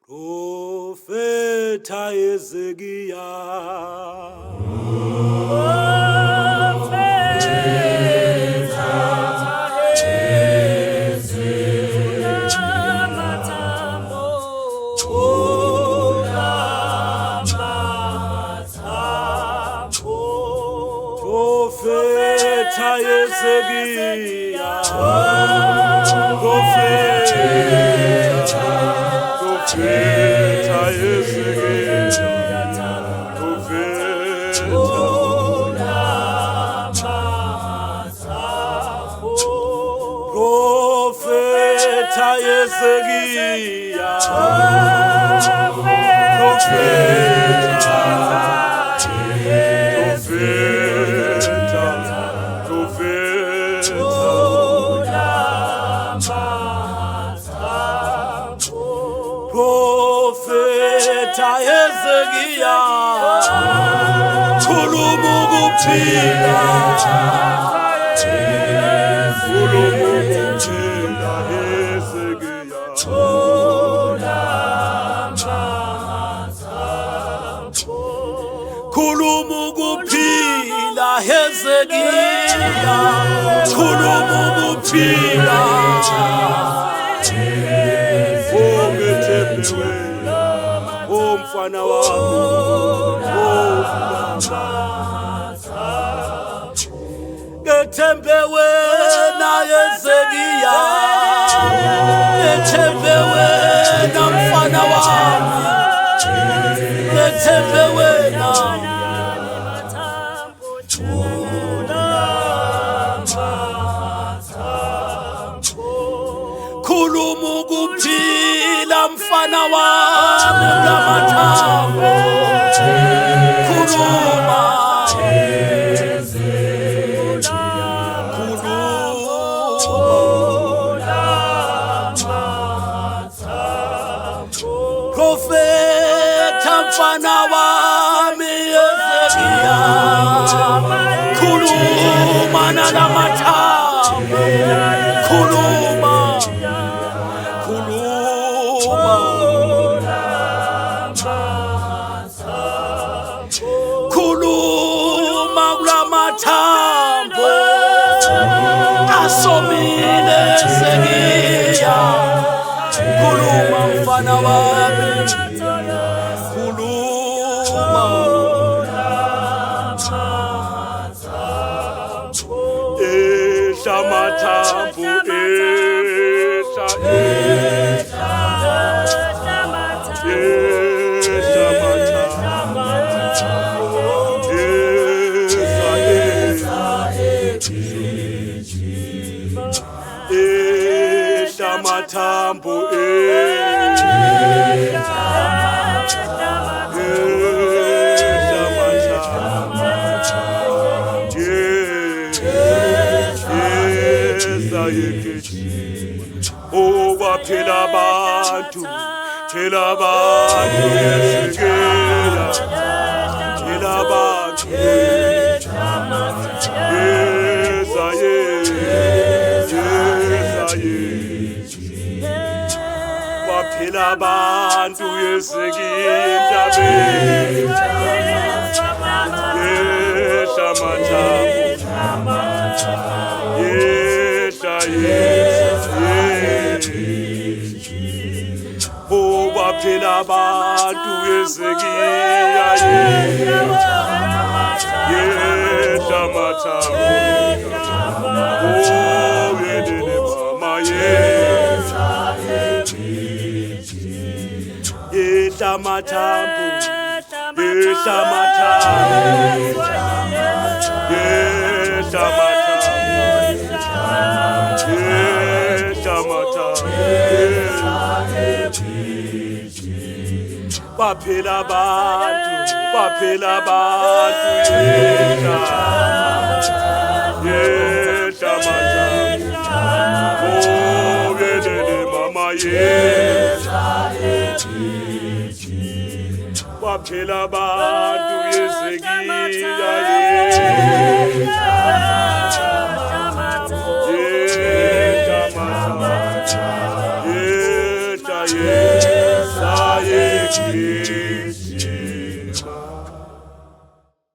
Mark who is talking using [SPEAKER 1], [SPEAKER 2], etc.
[SPEAKER 1] Profeta Ezekiya. Profeta Ezekiya. Profeta Ezekiya. Profeta Ezekiya. Profeta Ezekiya, khuluma ukuphila, khuluma ukuphila Ezekiya, khuluma ukuphila Ezekiya, khuluma ukuphila. Mfana wami, ngethembe wena Ezekiya, ngethembe wena mfana wami, ngethembe wena. Khuluma ukuphila mfana wami ngamathambo, khuluma, Profeta mfana wami Ezekiya, khuluma nalamathambo, khuluma. Khuluma kulamathambo asomile Ezekiya, khuluma mfana wami, khuluma. Amathambo, oh, waphela abantu, phela abantu Ezekiya, phela abantu, waphela abantu Ezekiya endabeni, oh, waphela abantu Ezekiya, amathambo, oh, yedele mama, amathambo, waphela abantu, waphela abantu, oh, yedele mama, waphela abantu Ezekiya, waphela Thina